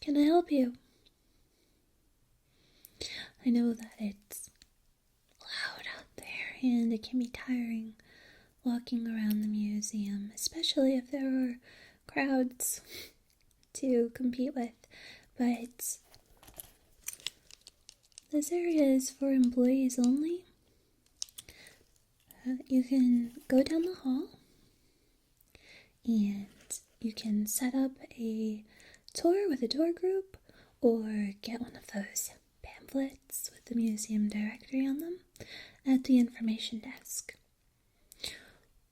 Can I help you? I know that it's loud out there and it can be tiring walking around the museum, especially if there are crowds to compete with, but this area is for employees only. You can go down the hall and you can set up a tour with a tour group or get one of those pamphlets with the museum directory on them at the information desk.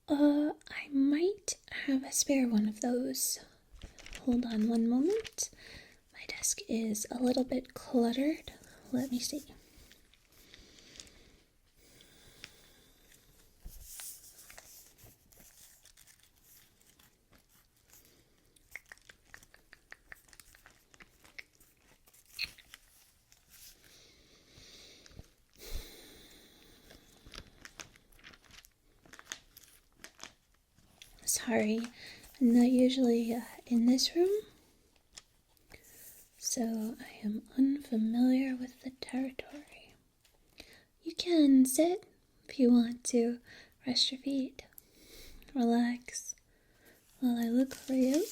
I might have a spare one of those. Hold on one moment. My desk is a little bit cluttered. Let me see. Sorry, I'm not usually in this room, so I am unfamiliar with the territory. You can sit if you want to, rest your feet, relax while I look for you.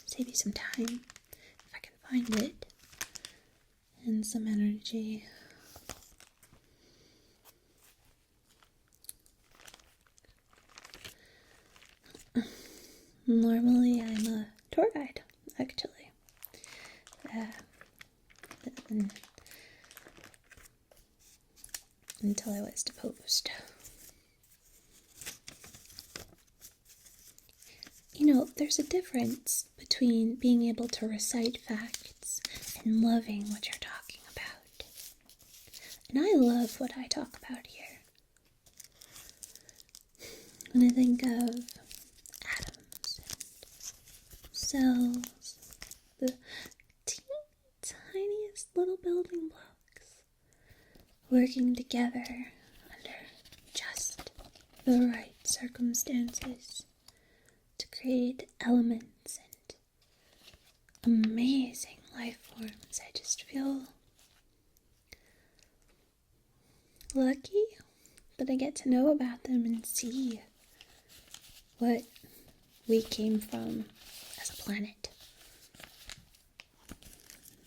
Save you some time if I can find it, and some energy. Normally, I'm a tour guide, actually. Until I was deposed. You know, there's a difference between being able to recite facts and loving what you're talking about. And I love what I talk about here. When I think of cells, the tiniest little building blocks, working together under just the right circumstances to create elements and amazing life forms. I just feel lucky that I get to know about them and see what we came from as a planet.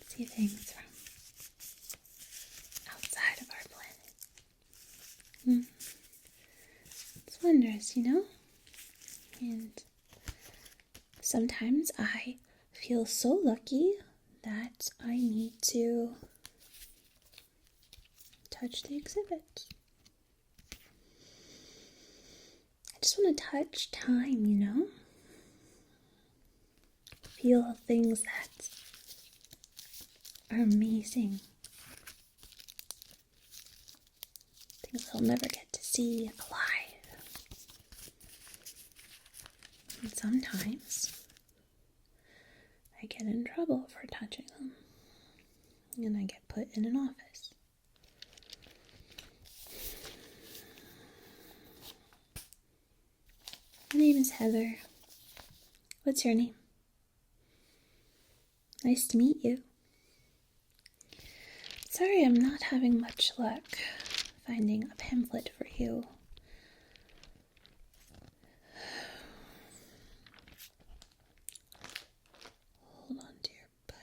See things from outside of our planet. It's wondrous, you know? And sometimes I feel so lucky that I need to touch the exhibit. I just want to touch time, you know? Feel things that are amazing. Things I'll never get to see alive. And sometimes I get in trouble for touching them. And I get put in an office. My name is Heather. What's your name? Nice to meet you. Sorry I'm not having much luck finding a pamphlet for you. Hold on to your butt.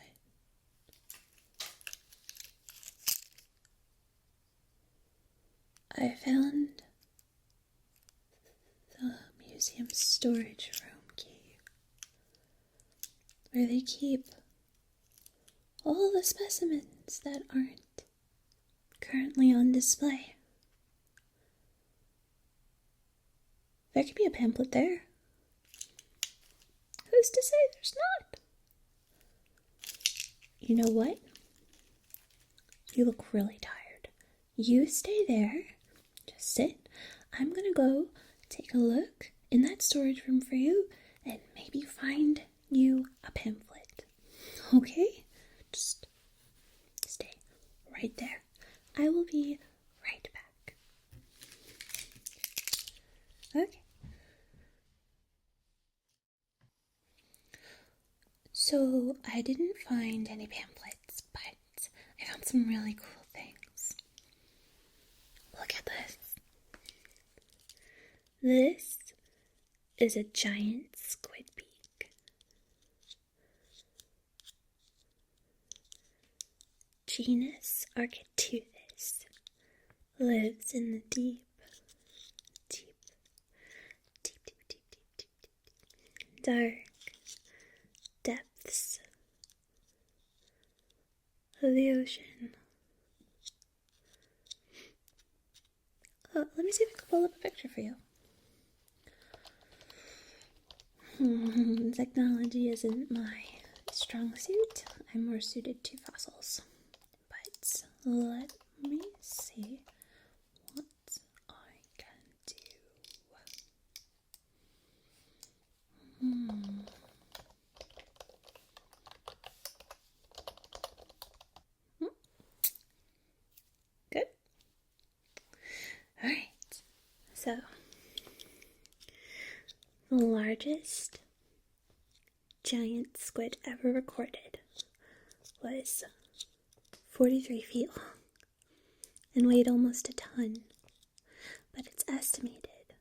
I found the museum storage room key, where they keep all the specimens that aren't currently on display. There could be a pamphlet there. Who's to say there's not? You know what? You look really tired. You stay there. Just sit. I'm gonna go take a look in that storage room for you and maybe find you a pamphlet. Okay? Just stay right there. I will be right back. Okay. So, I didn't find any pamphlets, but I found some really cool things. Look at this. This is a giant squid beak. Genus Architeuthis lives in the deep, dark depths of the ocean. Let me see if I can pull up a picture for you. Technology isn't my strong suit. I'm more suited to fossils. But let me see what I can do. Good. Alright. So, the largest giant squid ever recorded was 43 feet long and weighed almost a ton, but it's estimated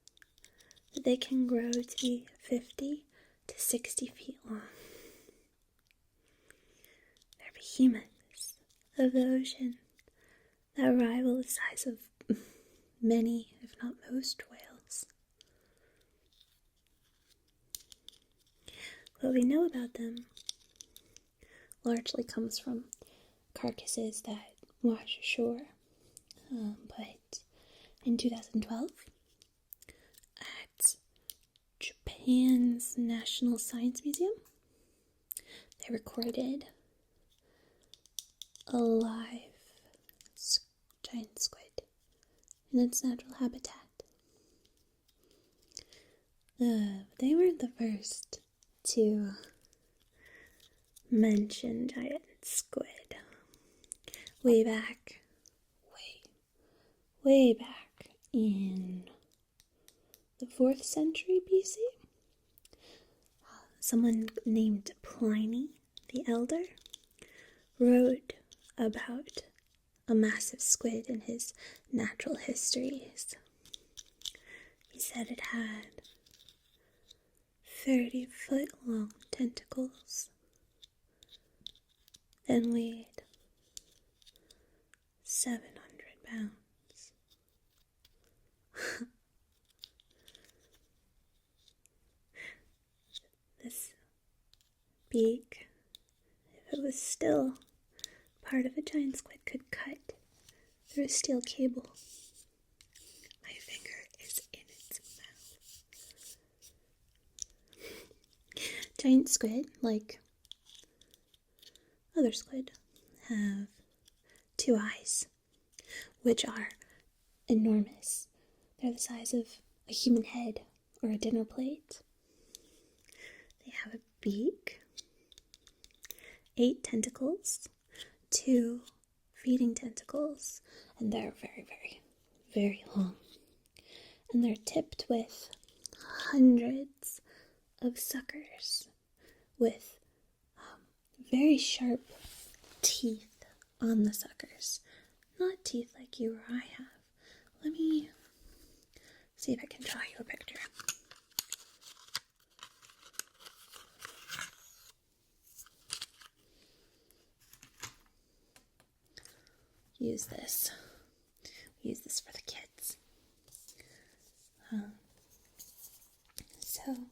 that they can grow to be 50 to 60 feet long. They're behemoths of the ocean that rival the size of many, if not most, whales. What we know about them largely comes from carcasses that wash ashore. But in 2012, at Japan's National Science Museum, they recorded a live giant squid in its natural habitat. They weren't the first to mention giant squid. Way back in the 4th century BC, someone named Pliny the Elder wrote about a massive squid in his natural histories. He said it had 30-foot long tentacles and weighed 700 pounds. This beak, if it was still part of a giant squid, could cut through a steel cable. My finger is in its mouth. Giant squid, like other squid, have 2 eyes, which are enormous. They're the size of a human head or a dinner plate. They have a beak, 8 tentacles, 2 feeding tentacles, and they're very, very, very long. And they're tipped with hundreds of suckers with very sharp teeth on the suckers. Not teeth like you or I have. Let me see if I can draw you a picture. Use this for the kids. So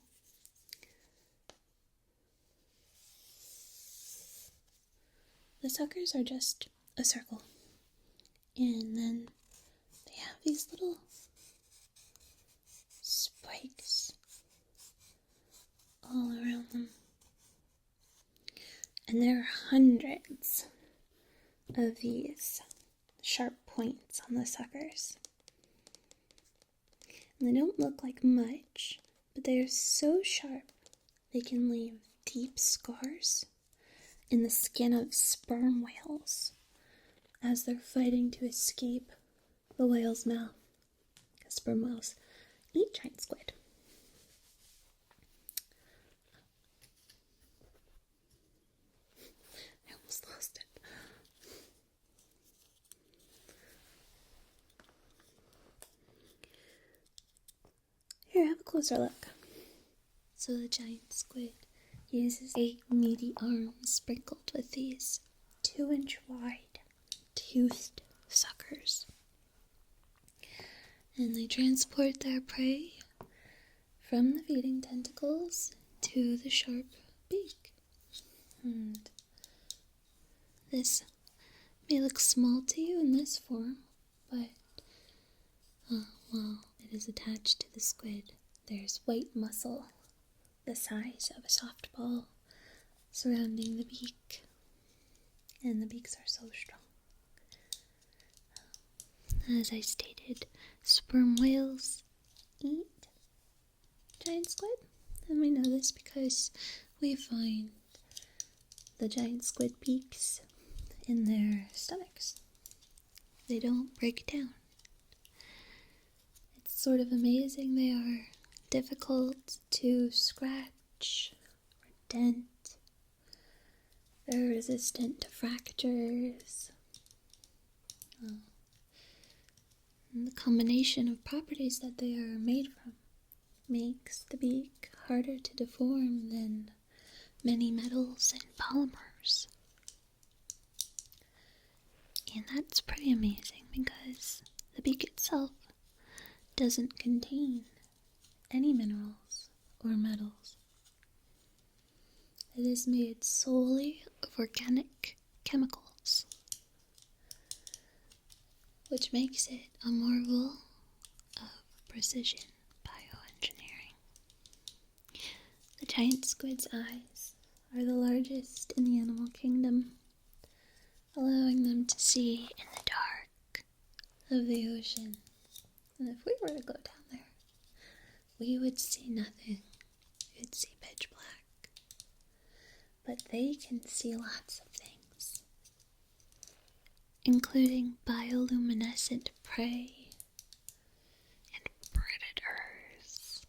the suckers are just a circle, and then they have these little spikes all around them, And there are hundreds of these sharp points on the suckers. And they don't look like much, but they are so sharp they can leave deep scars in the skin of sperm whales as they're fighting to escape the whale's mouth. Because sperm whales eat giant squid. I almost lost it. Here, have a closer look. So the giant squid uses 8 meaty arms sprinkled with these 2-inch wide toothed suckers. And they transport their prey from the feeding tentacles to the sharp beak. And this may look small to you in this form, but while it is attached to the squid, there's white muscle the size of a softball surrounding the beak, and the beaks are so strong. As I stated, sperm whales eat giant squid, and we know this because we find the giant squid beaks in their stomachs. They don't break down. It's sort of amazing. They are difficult to scratch or dent. They're resistant to fractures. And the combination of properties that they are made from makes the beak harder to deform than many metals and polymers. And that's pretty amazing because the beak itself doesn't contain any minerals or metals. It is made solely of organic chemicals, which makes it a marvel of precision bioengineering. The giant squid's eyes are the largest in the animal kingdom, allowing them to see in the dark of the ocean. And if we were to go down there, we would see nothing. We would see pitch black. But they can see lots of things, including bioluminescent prey and predators,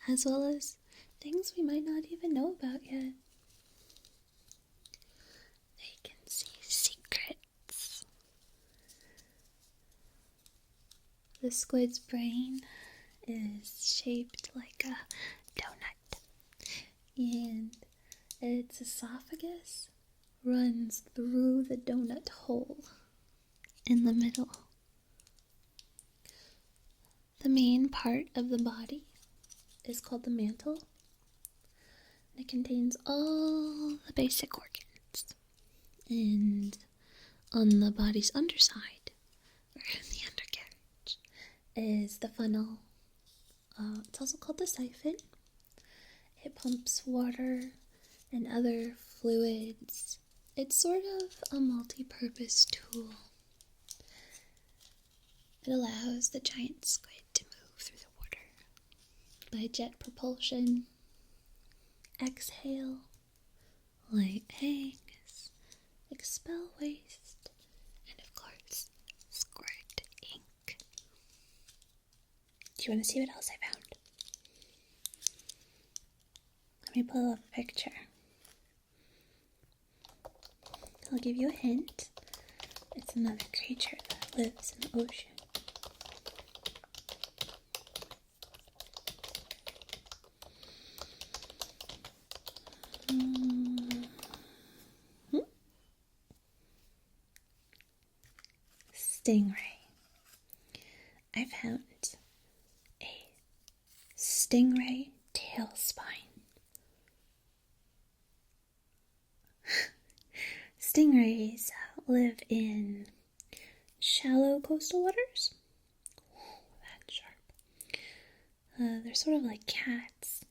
as well as things we might not even know about yet. They can see secrets. The squid's brain is shaped like a donut, and its esophagus runs through the donut hole in the middle. The main part of the body is called the mantle, and it contains all the basic organs. And on the body's underside, or the undercarriage, is the funnel. It's also called the siphon. It pumps water and other fluids. It's sort of a multi-purpose tool. It allows the giant squid to move through the water by jet propulsion, exhale, lay eggs, expel waste, and of course, squirt ink. Do you want to see what else I found? Let me pull up a picture. I'll give you a hint. It's another creature that lives in the ocean. Stingray. I found a stingray tail spine. Stingrays live in shallow coastal waters. Oh, that's sharp. They're sort of like cats,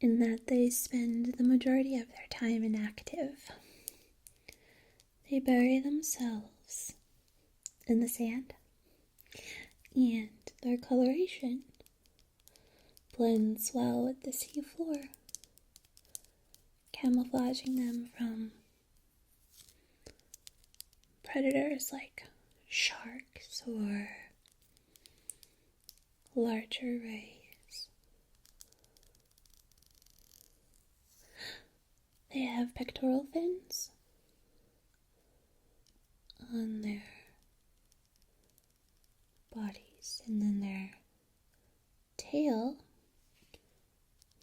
in that they spend the majority of their time inactive. They bury themselves in the sand, and their coloration blends well with the seafloor, camouflaging them from predators like sharks or larger rays. They have pectoral fins on their bodies, and then their tail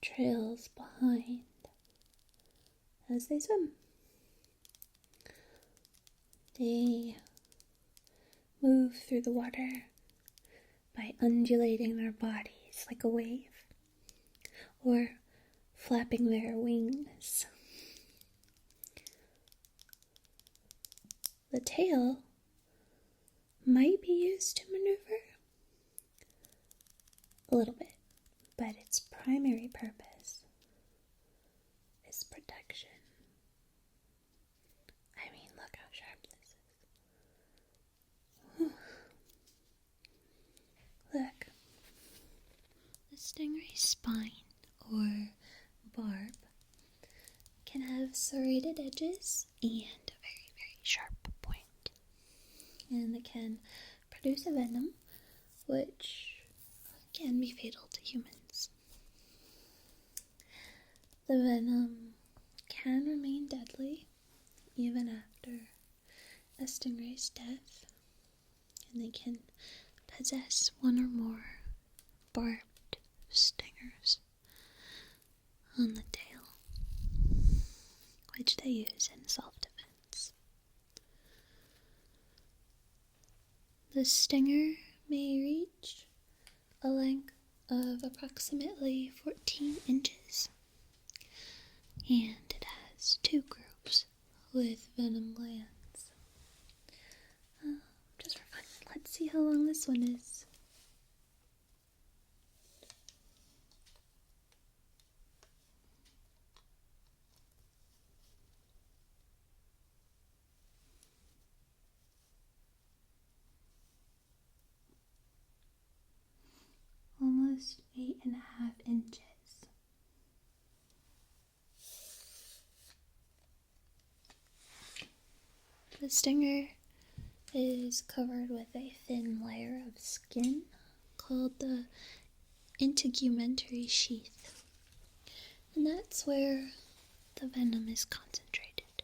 trails behind as they swim. They move through the water by undulating their bodies like a wave, or flapping their wings. The tail might be used to maneuver a little bit, but its primary purpose is protection. I mean, look how sharp this is. Look. The stingray's spine, or barb, can have serrated edges and a very, very sharp point. And it can produce a venom, which can be fatal to humans. The venom can remain deadly even after a stingray's death, and they can possess one or more barbed stingers on the tail, which they use in self-defense. The stinger may reach a length of approximately 14 inches, and it has 2 grooves with venom glands. Just for fun, let's see how long this one is. Almost 8.5 inches. The stinger is covered with a thin layer of skin called the integumentary sheath, and that's where the venom is concentrated.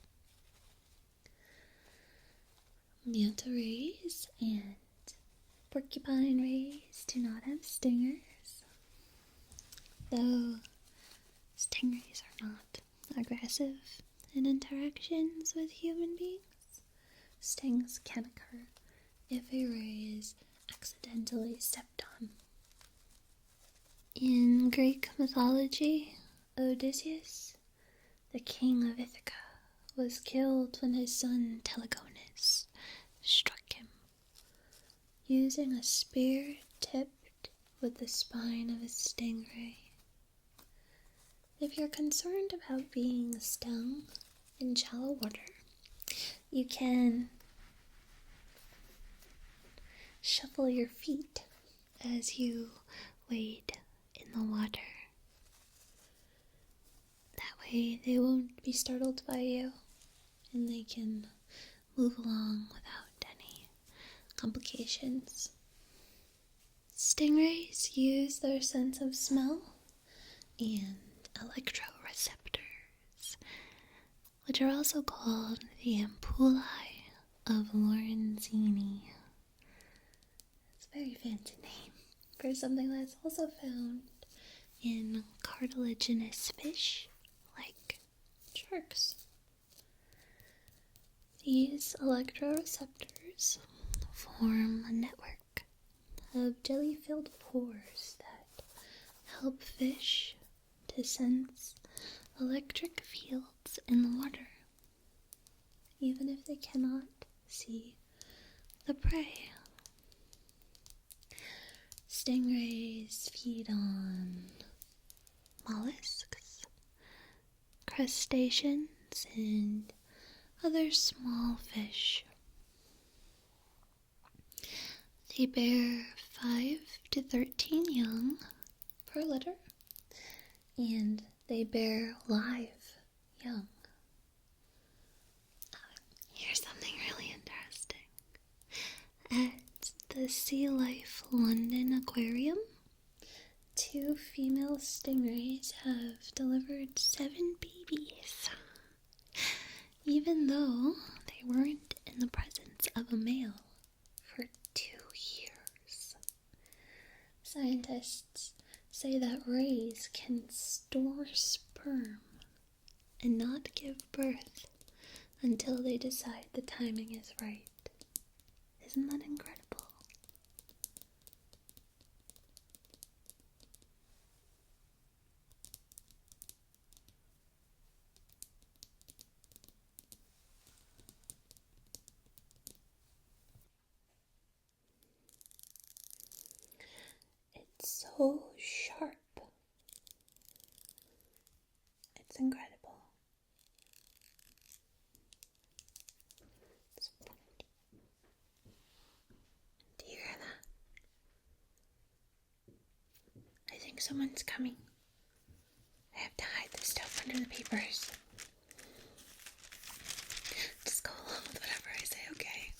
Manta rays and porcupine rays do not have stingers, though stingrays are not aggressive in interactions with human beings. Stings can occur if a ray is accidentally stepped on. In Greek mythology, Odysseus, the king of Ithaca, was killed when his son Telegonus struck him, using a spear tipped with the spine of a stingray. If you're concerned about being stung in shallow water, you can shuffle your feet as you wade in the water. That way they won't be startled by you, and they can move along without any complications. Stingrays use their sense of smell and electroreceptors, which are also called the ampullae of Lorenzini. It's a very fancy name for something that's also found in cartilaginous fish like sharks. These electroreceptors form a network of jelly-filled pores that help fish to sense electric fields in the water, even if they cannot see the prey. Stingrays feed on mollusks crustaceans and other small fish. They bear 5 to 13 young per litter, and they bear live young. Here's something really interesting. At the Sea Life London Aquarium, 2 female stingrays have delivered 7 babies, even though they weren't in the presence of a male for 2 years. Scientists say that rays can store sperm and not give birth until they decide the timing is right. Isn't that incredible? It's so sharp. It's incredible. Do you hear that? I think someone's coming. I have to hide this stuff under the papers. Just go along with whatever I say, okay?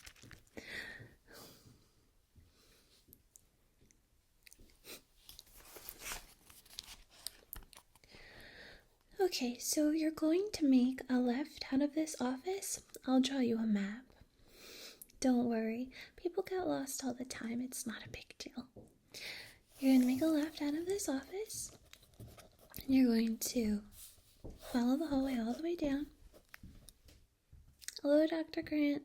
Okay, so you're going to make a left out of this office. I'll draw you a map. Don't worry, people get lost all the time. It's not a big deal. You're going to make a left out of this office. And you're going to follow the hallway all the way down. Hello, Dr. Grant.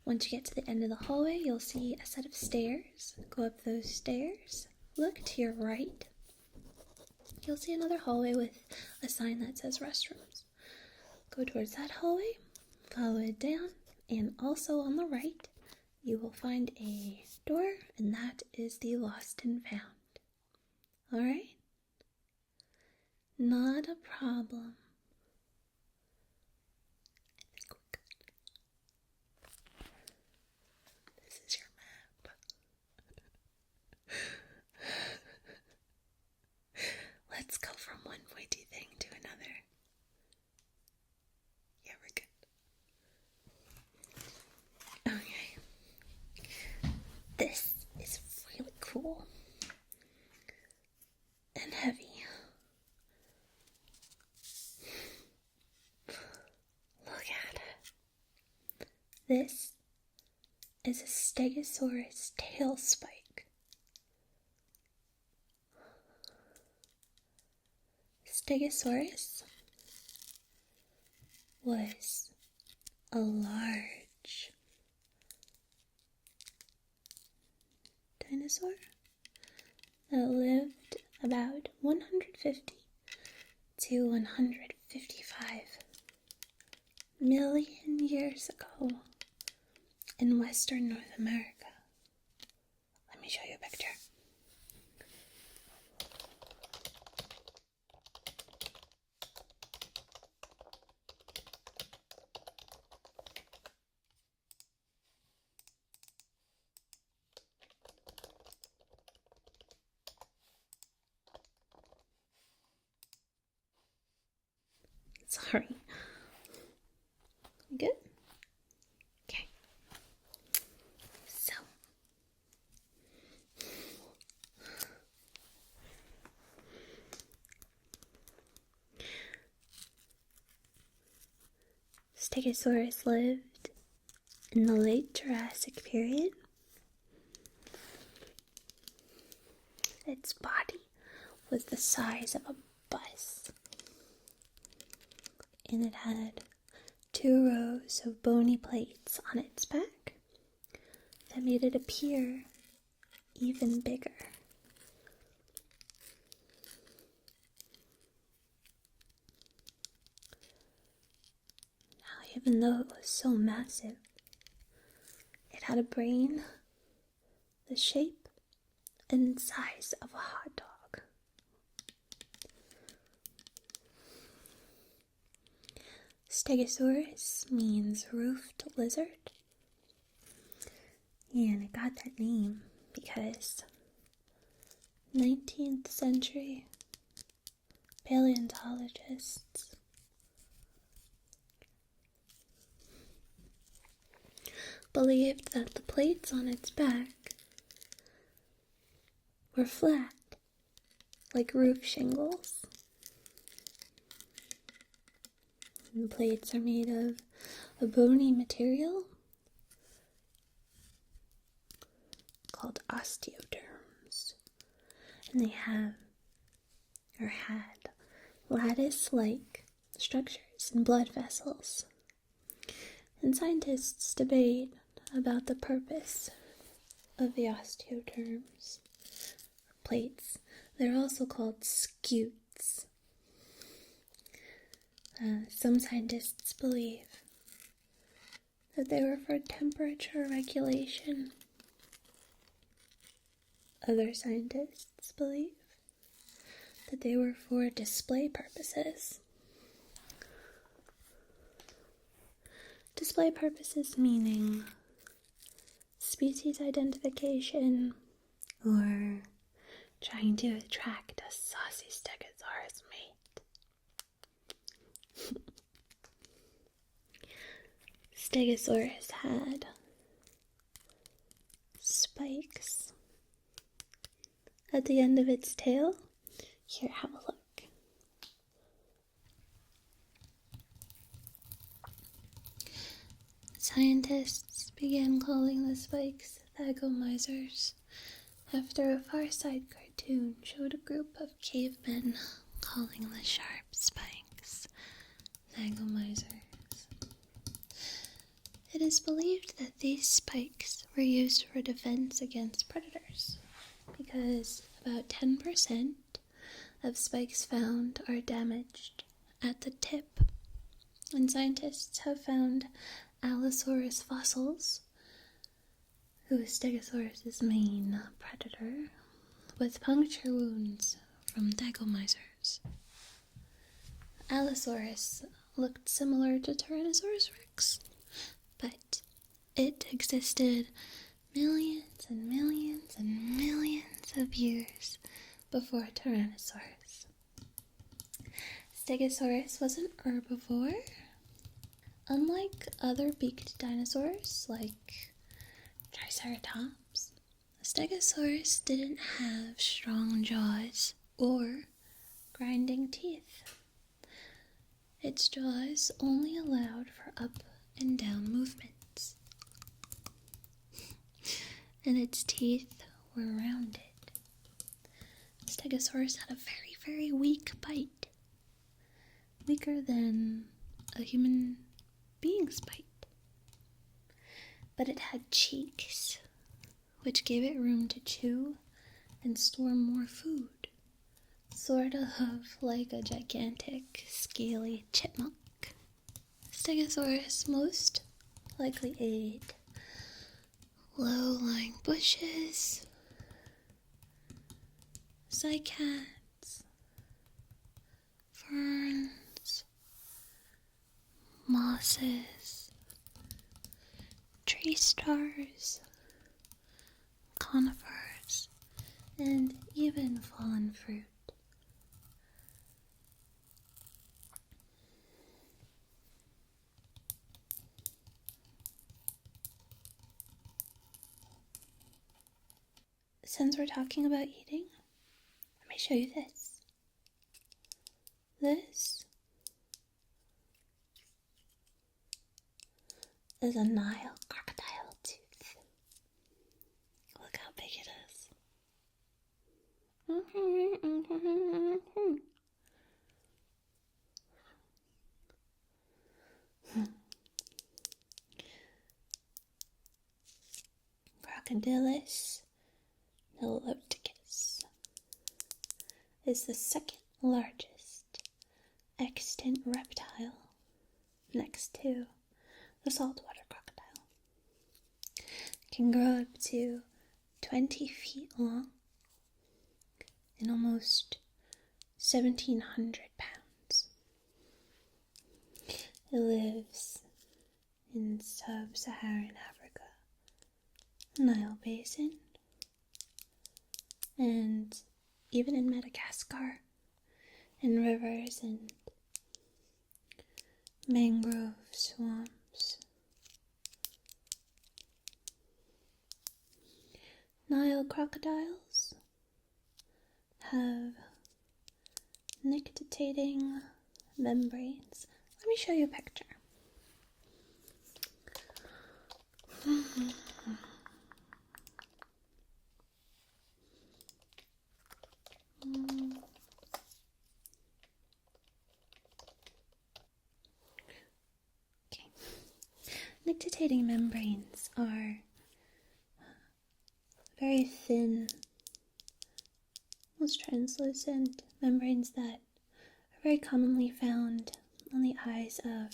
Once you get to the end of the hallway, you'll see a set of stairs. Go up those stairs. Look to your right. You'll see another hallway with a sign that says restrooms. Go towards that hallway, follow it down, and also on the right, you will find a door, and that is the lost and found. Alright? Not a problem. This is your map. Let's go from one pointy thing to another. Yeah, we're good. Okay. This is really cool. And heavy. Look at it. This is a Stegosaurus tail spike. Stegosaurus was a large dinosaur that lived about 150 to 155 million years ago in Western North America. Let me show you a picture. Sorry. Good? Okay. So. Stegosaurus lived in the late Jurassic period. Its body was the size of a bus. And it had 2 rows of bony plates on its back that made it appear even bigger. Now, even though it was so massive, it had a brain the shape and size of a hot dog. Stegosaurus means roofed lizard, and it got that name because 19th century paleontologists believed that the plates on its back were flat, like roof shingles. And plates are made of a bony material called osteoderms, and they have, or had, lattice-like structures and blood vessels. And scientists debate about the purpose of the osteoderms, plates. They're also called scutes. Some scientists believe that they were for temperature regulation. Other scientists believe that they were for display purposes. Display purposes meaning species identification or trying to attract a saucy Stegosaurus mate. Stegosaurus had spikes at the end of its tail. Here, have a look. Scientists began calling the spikes thagomizers after a Far Side cartoon showed a group of cavemen calling the sharp spikes thagomizers. It is believed that these spikes were used for defense against predators because about 10% of spikes found are damaged at the tip, and scientists have found Allosaurus fossils, who is Stegosaurus' main predator, with puncture wounds from thagomizers. Allosaurus looked similar to Tyrannosaurus Rex, but it existed millions and millions and millions of years before Tyrannosaurus. Stegosaurus was an herbivore. Unlike other beaked dinosaurs like Triceratops, Stegosaurus didn't have strong jaws or grinding teeth. Its jaws only allowed for up and down movements, and its teeth were rounded. Stegosaurus had a very, very weak bite, weaker than a human being's bite. But it had cheeks, which gave it room to chew and store more food, sort of like a gigantic, scaly chipmunk. Stegosaurus most likely ate low-lying bushes, cycads, ferns, mosses, tree stars, conifers, and even fallen fruit. Since we're talking about eating, let me show you this. This is a Nile crocodile tooth. Look how big it is. Crocodylus niloticus is the second largest extant reptile next to the saltwater crocodile. It can grow up to 20 feet long and almost 1,700 pounds. It lives in sub-Saharan Africa, Nile Basin, and even in Madagascar, in rivers and mangrove swamps. Nile crocodiles have nictitating membranes. Let me show you a picture. Okay. Nictitating membranes are very thin, almost translucent membranes that are very commonly found on the eyes of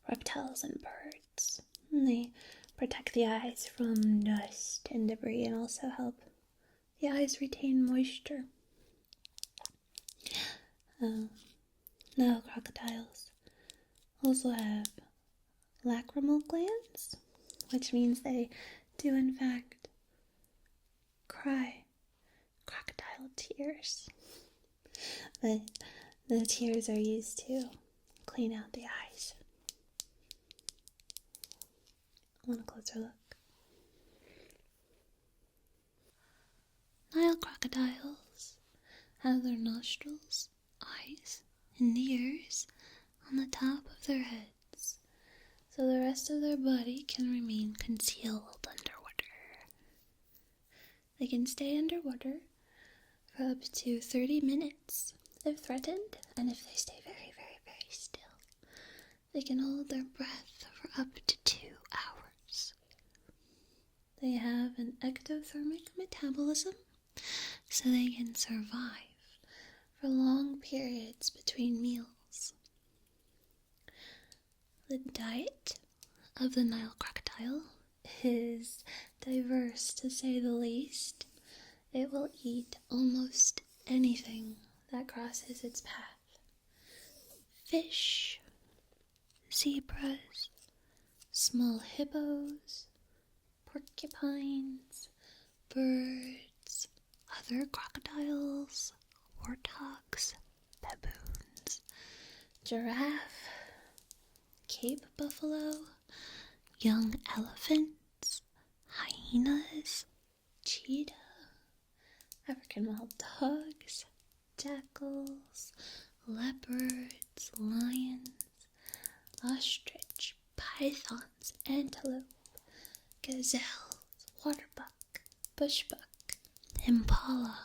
reptiles and birds. And they protect the eyes from dust and debris and also help the eyes retain moisture. Nile crocodiles also have lacrimal glands, which means they do in fact cry crocodile tears. But the tears are used to clean out the eyes. I want a closer look. Nile crocodiles have their nostrils, eyes, and ears on the top of their heads, so the rest of their body can remain concealed underwater. They can stay underwater for up to 30 minutes if threatened, and if they stay very, very, very still, they can hold their breath for up to 2 hours. They have an ectothermic metabolism, so they can survive for long periods between meals. The diet of the Nile crocodile is diverse, to say the least. It will eat almost anything that crosses its path. Fish, zebras, small hippos, porcupines, birds, other crocodiles, warthogs, baboons, giraffe, Cape buffalo, young elephants, hyenas, cheetah, African wild dogs, jackals, leopards, lions, ostrich, pythons, antelope, gazelles, waterbuck, bushbuck, impala,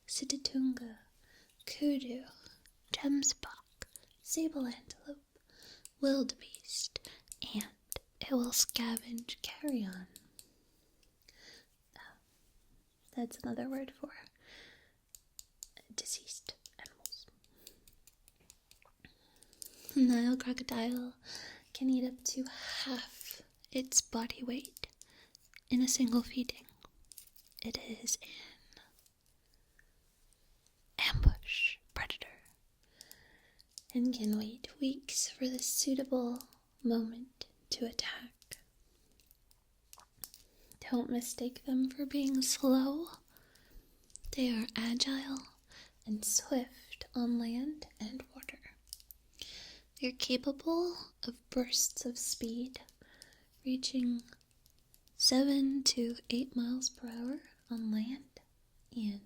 sitatunga, kudu, gemsbok, sable antelope, wildebeest, and it will scavenge carrion. That's another word for deceased animals. The Nile crocodile can eat up to half its body weight in a single feeding. It is an ambush predator and can wait weeks for the suitable moment to attack. Don't mistake them for being slow. They are agile and swift on land and water. They're capable of bursts of speed reaching 7 to 8 miles per hour on land and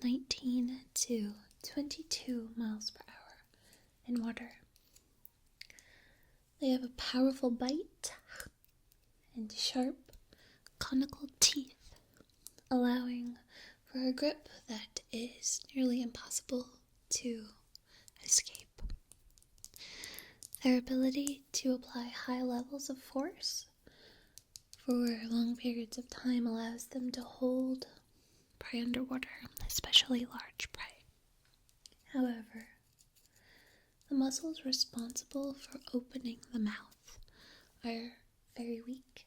19 to 22 miles per hour in water. They have a powerful bite and sharp conical teeth, allowing for a grip that is nearly impossible to escape. Their ability to apply high levels of force for long periods of time allows them to hold prey underwater, especially large prey. However, the muscles responsible for opening the mouth are very weak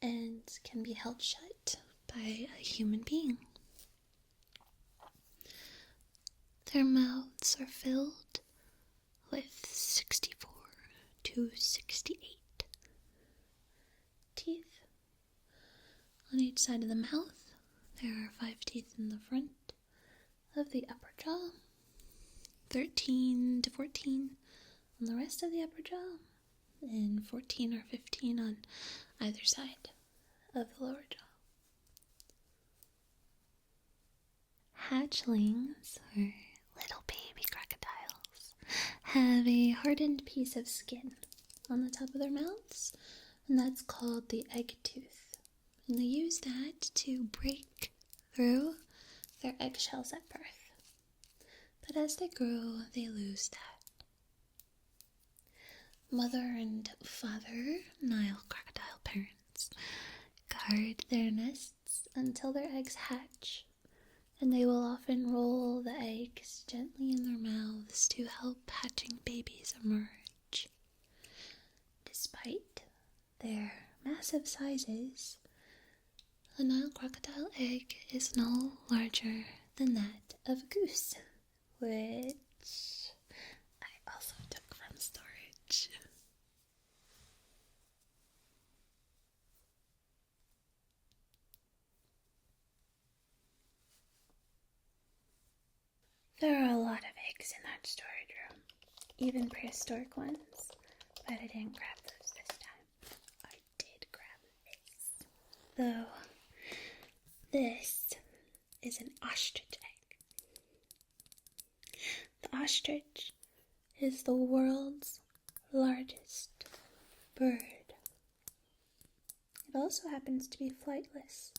and can be held shut by a human being. Their mouths are filled with 64 to 68. Teeth on each side of the mouth. There are 5 teeth in the front of the upper jaw, 13 to 14 on the rest of the upper jaw, and 14 or 15 on either side of the lower jaw. Hatchlings, or little baby crocodiles, have a hardened piece of skin on the top of their mouths, and that's called the egg tooth. And they use that to break through their eggshells at birth. But as they grow, they lose that. Mother and father Nile crocodile parents guard their nests until their eggs hatch, and they will often roll the eggs gently in their mouths to help hatching babies emerge. Despite their massive sizes, a Nile crocodile egg is no larger than that of a goose, which I also took from storage. There are a lot of eggs in that storage room, even prehistoric ones, but I didn't grab those this time. I did grab this, though. This is an ostrich egg. The ostrich is the world's largest bird. It also happens to be flightless.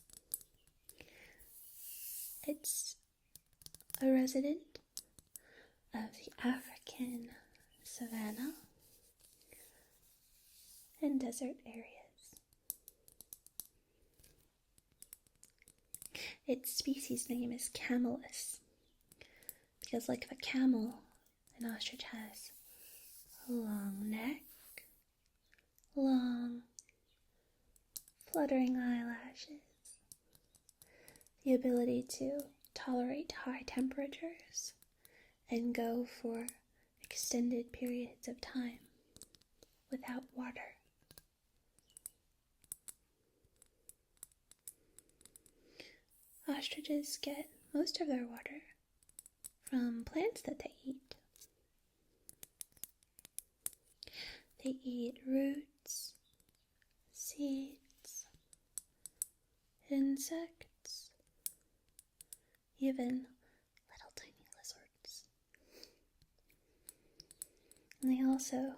It's a resident of the African savanna and desert areas. Its species name is Camelus, because like the camel, an ostrich has a long neck, long, fluttering eyelashes, the ability to tolerate high temperatures, and go for extended periods of time without water. Ostriches get most of their water from plants that they eat. They eat roots, seeds, insects, even little tiny lizards. And they also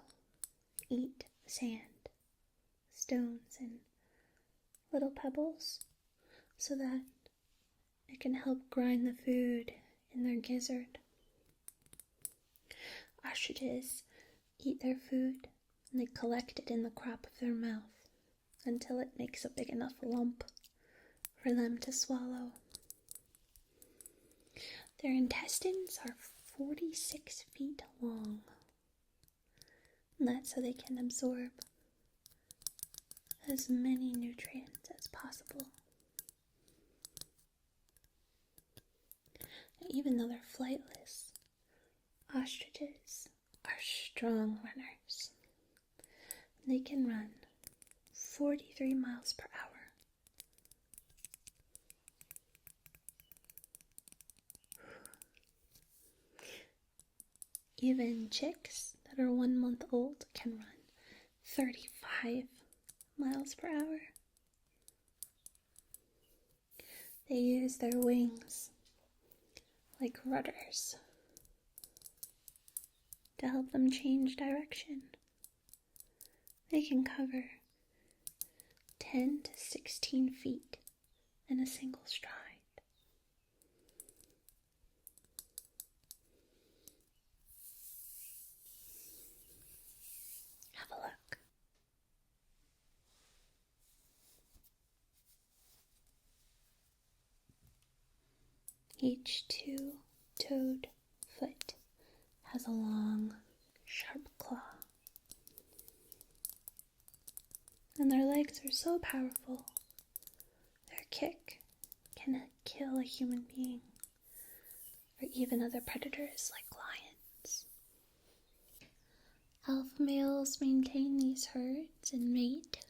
eat sand, stones, and little pebbles so that it can help grind the food in their gizzard. Ostriches eat their food and they collect it in the crop of their mouth until it makes a big enough lump for them to swallow. Their intestines are 46 feet long. And that's so they can absorb as many nutrients as possible. Even though they're flightless, ostriches are strong runners. They can run 43 miles per hour. Even chicks that are 1 month old can run 35 miles per hour. They use their wings like rudders to help them change direction. They can cover 10 to 16 feet in a single stride. Have a look. Each two-toed foot has a long, sharp claw. And their legs are so powerful, their kick can kill a human being or even other predators like lions. Alpha males maintain these herds and mate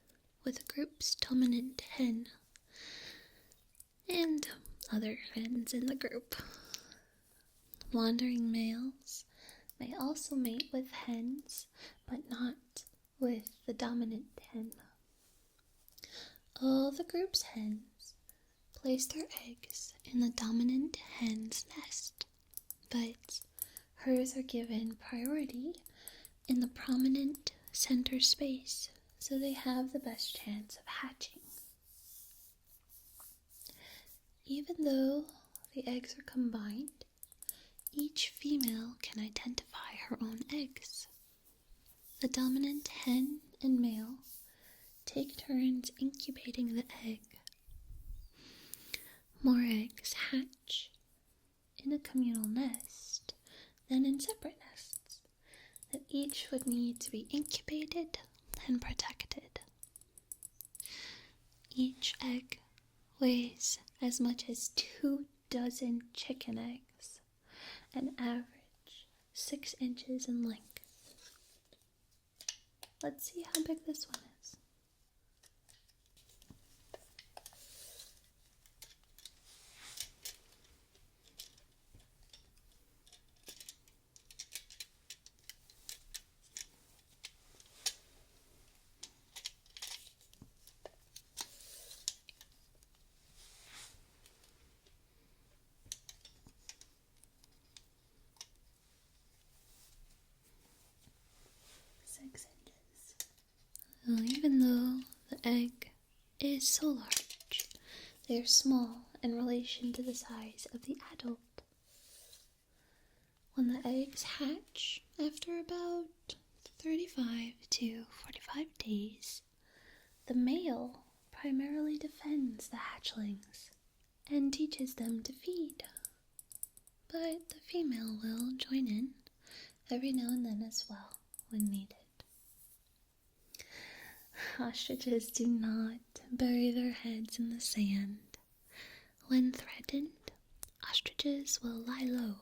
with a group's dominant hen and other hens in the group. Wandering males may also mate with hens, but not with the dominant hen. All the group's hens place their eggs in the dominant hen's nest, but hers are given priority in the prominent center space, so they have the best chance of hatching. Even though the eggs are combined, each female can identify her own eggs. The dominant hen and male take turns incubating the egg. More eggs hatch in a communal nest than in separate nests that each would need to be incubated and protected. Each egg weighs as much as 24 chicken eggs, an average 6 inches in length. Let's see how big this one is. Well, even though the egg is so large, they are small in relation to the size of the adult. When the eggs hatch after about 35 to 45 days, the male primarily defends the hatchlings and teaches them to feed. But the female will join in every now and then as well when needed. Ostriches do not bury their heads in the sand. When threatened, ostriches will lie low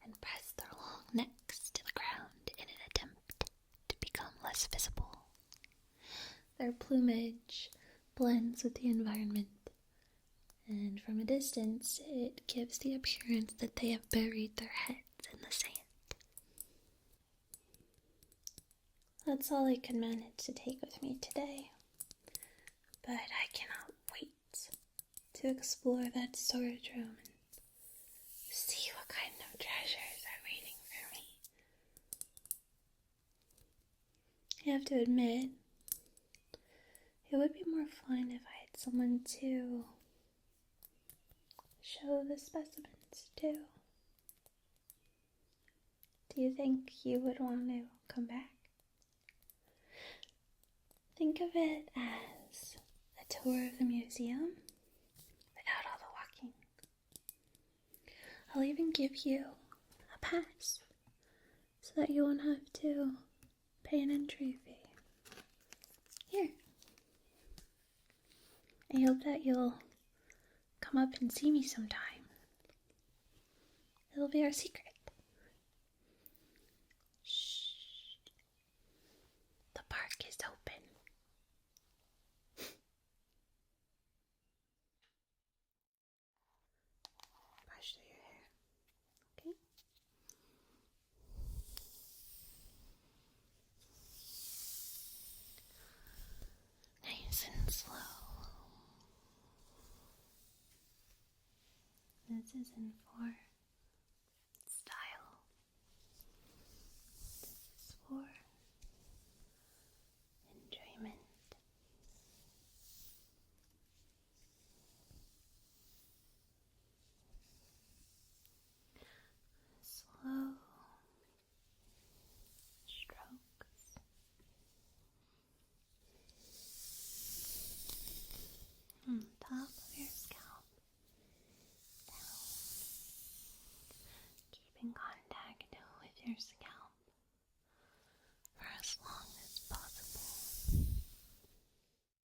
and press their long necks to the ground in an attempt to become less visible. Their plumage blends with the environment, and from a distance it gives the appearance that they have buried their heads in the sand. That's all I could manage to take with me today, but I cannot wait to explore that storage room and see what kind of treasures are waiting for me. I have to admit, it would be more fun if I had someone to show the specimens to. Do you think you would want to come back? Think of it as a tour of the museum without all the walking. I'll even give you a pass so that you won't have to pay an entry fee. Here. I hope that you'll come up and see me sometime. It'll be our secret. Shh. The park is open. Brush through your hair, okay? Nice and slow. This isn't for